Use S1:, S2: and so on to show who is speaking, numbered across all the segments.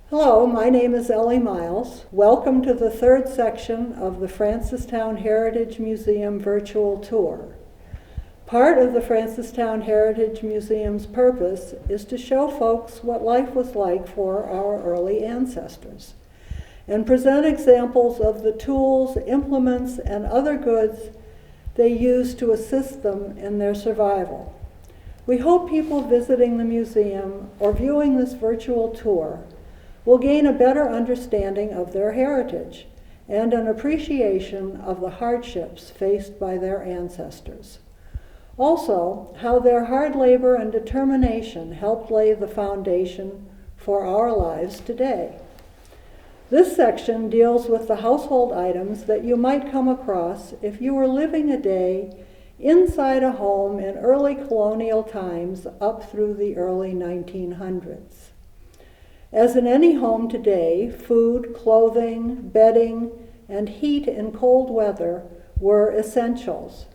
S1: Hello, my name is Ellie Miles. Welcome to the third section of the Francestown Heritage Museum virtual tour. Part of the Francestown Heritage Museum's purpose is to show folks what life was like for our early ancestors and present examples of the tools, implements, and other goods they used to assist them in their survival. We hope people visiting the museum or viewing this virtual tour will gain a better understanding of their heritage and an appreciation of the hardships faced by their ancestors. Also, how their hard labor and determination helped lay the foundation for our lives today. This section deals with the household items that you might come across if you were living a day inside a home in early colonial times up through the early 1900s. As in any home today, food, clothing, bedding, and heat in cold weather were essentials.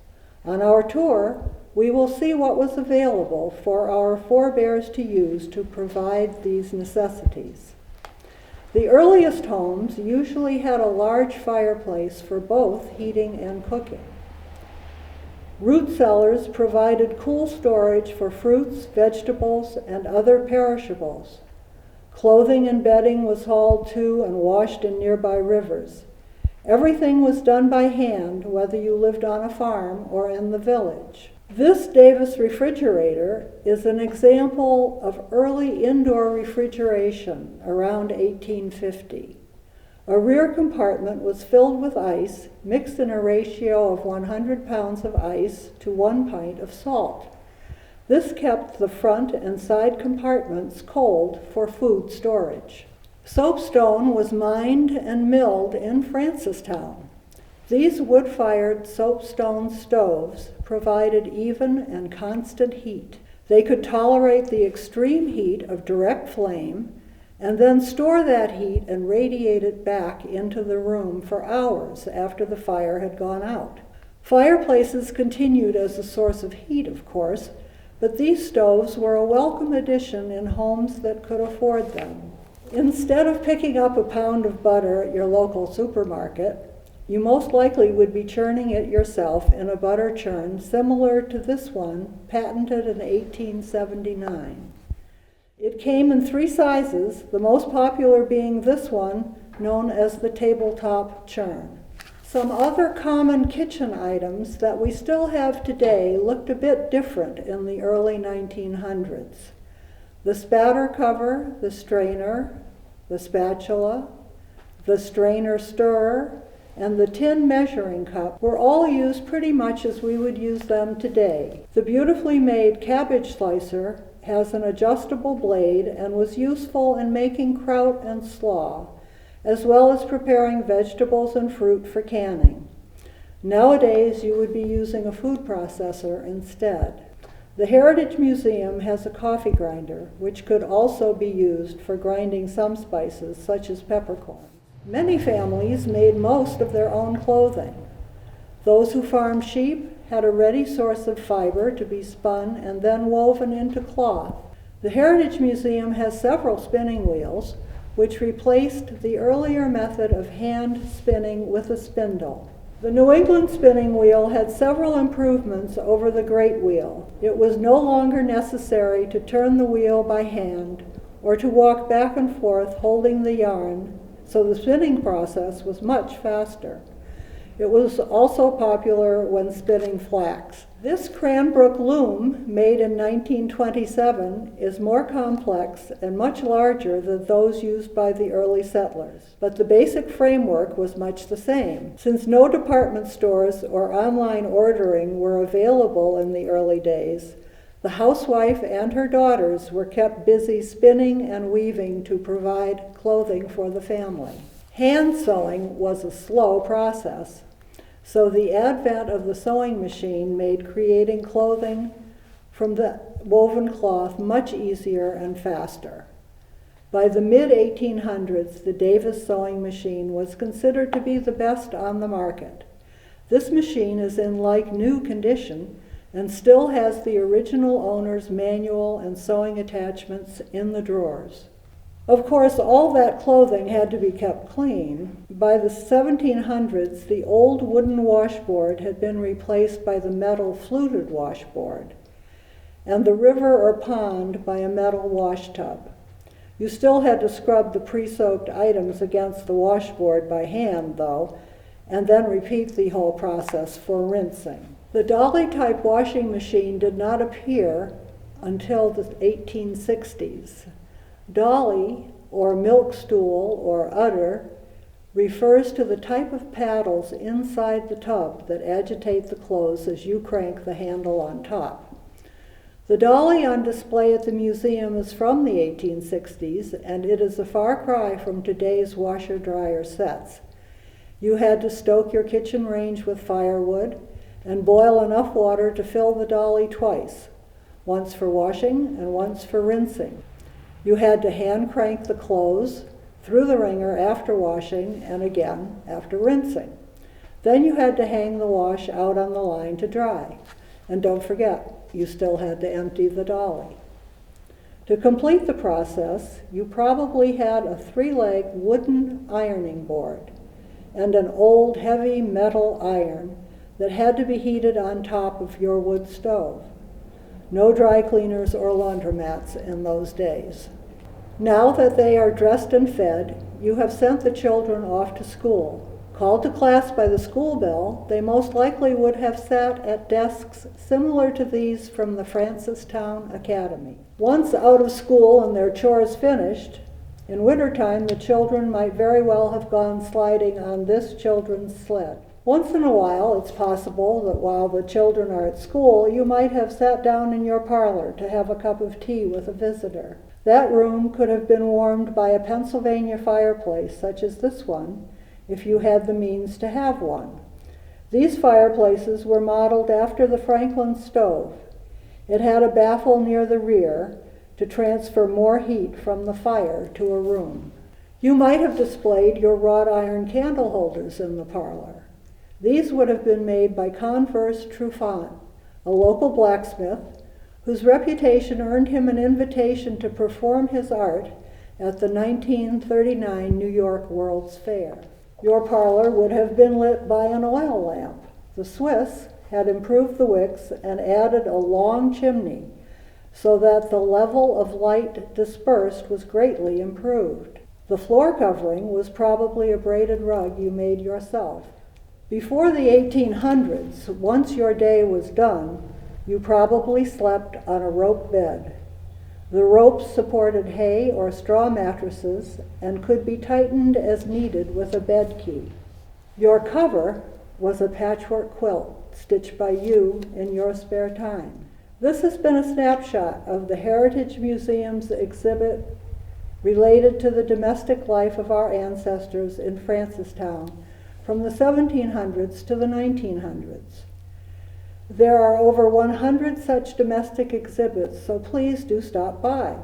S1: On our tour, we will see what was available for our forebears to use to provide these necessities. The earliest homes usually had a large fireplace for both heating and cooking. Root cellars provided cool storage for fruits, vegetables, and other perishables. Clothing and bedding was hauled to and washed in nearby rivers. Everything was done by hand, whether you lived on a farm or in the village. This Davis refrigerator is an example of early indoor refrigeration around 1850. A rear compartment was filled with ice, mixed in a ratio of 100 pounds of ice to 1 pint of salt. This kept the front and side compartments cold for food storage. Soapstone was mined and milled in Francestown. These wood-fired soapstone stoves provided even and constant heat. They could tolerate the extreme heat of direct flame and then store that heat and radiate it back into the room for hours after the fire had gone out. Fireplaces continued as a source of heat, of course, but these stoves were a welcome addition in homes that could afford them. Instead of picking up a pound of butter at your local supermarket, you most likely would be churning it yourself in a butter churn similar to this one, patented in 1879. It came in 3 sizes, the most popular being this one, known as the tabletop churn. Some other common kitchen items that we still have today looked a bit different in the early 1900s. The spatter cover, the strainer, the spatula, the strainer stirrer, and the tin measuring cup were all used pretty much as we would use them today. The beautifully made Cabbage Slicer has an adjustable blade and was useful in making kraut and slaw, as well as preparing vegetables and fruit for canning. Nowadays, you would be using a food processor instead. The Heritage Museum has a coffee grinder, which could also be used for grinding some spices, such as peppercorn. Many families made most of their own clothing. Those who farmed sheep had a ready source of fiber to be spun and then woven into cloth. The Heritage Museum has several spinning wheels, which replaced the earlier method of hand spinning with a spindle. The New England spinning wheel had several improvements over the great wheel. It was no longer necessary to turn the wheel by hand or to walk back and forth holding the yarn, so the spinning process was much faster. It was also popular when spinning flax. This Cranbrook loom, made in 1927, is more complex and much larger than those used by the early settlers. But the basic framework was much the same. Since no department stores or online ordering were available in the early days, the housewife and her daughters were kept busy spinning and weaving to provide clothing for the family. Hand sewing was a slow process, so the advent of the sewing machine made creating clothing from the woven cloth much easier and faster. By the mid-1800s, the Davis sewing machine was considered to be the best on the market. This machine is in like-new condition and still has the original owner's manual and sewing attachments in the drawers. Of course, all that clothing had to be kept clean. By the 1700s, the old wooden washboard had been replaced by the metal fluted washboard, and the river or pond by a metal wash tub. You still had to scrub the pre-soaked items against the washboard by hand, though, and then repeat the whole process for rinsing. The dolly-type washing machine did not appear until the 1860s. Dolly, or milk stool, or udder, refers to the type of paddles inside the tub that agitate the clothes as you crank the handle on top. The dolly on display at the museum is from the 1860s, and it is a far cry from today's washer-dryer sets. You had to stoke your kitchen range with firewood and boil enough water to fill the dolly twice, once for washing and once for rinsing. You had to hand crank the clothes through the wringer after washing and again after rinsing. Then you had to hang the wash out on the line to dry. And don't forget, you still had to empty the dolly. To complete the process, you probably had a 3-leg wooden ironing board and an old heavy metal iron that had to be heated on top of your wood stove. No dry cleaners or laundromats in those days. Now that they are dressed and fed, you have sent the children off to school. Called to class by the school bell, they most likely would have sat at desks similar to these from the Francestown Academy. Once out of school and their chores finished, in wintertime the children might very well have gone sliding on this children's sled. Once in a while, it's possible that while the children are at school, you might have sat down in your parlor to have a cup of tea with a visitor. That room could have been warmed by a Pennsylvania fireplace, such as this one, if you had the means to have one. These fireplaces were modeled after the Franklin stove. It had a baffle near the rear to transfer more heat from the fire to a room. You might have displayed your wrought iron candle holders in the parlor. These would have been made by Converse Trufant, a local blacksmith whose reputation earned him an invitation to perform his art at the 1939 New York World's Fair. Your parlor would have been lit by an oil lamp. The Swiss had improved the wicks and added a long chimney so that the level of light dispersed was greatly improved. The floor covering was probably a braided rug you made yourself. Before the 1800s, once your day was done, you probably slept on a rope bed. The ropes supported hay or straw mattresses and could be tightened as needed with a bed key. Your cover was a patchwork quilt stitched by you in your spare time. This has been a snapshot of the Heritage Museum's exhibit related to the domestic life of our ancestors in Francestown from the 1700s to the 1900s. There are over 100 such domestic exhibits, so please do stop by.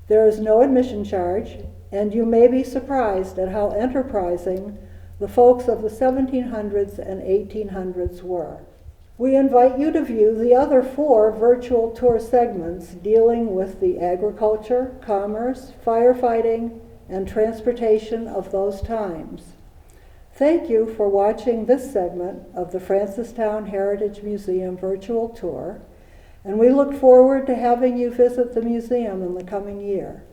S1: There is no admission charge, and you may be surprised at how enterprising the folks of the 1700s and 1800s were. We invite you to view the other 4 virtual tour segments dealing with the agriculture, commerce, firefighting, and transportation of those times. Thank you for watching this segment of the Francestown Heritage Museum virtual tour, and we look forward to having you visit the museum in the coming year.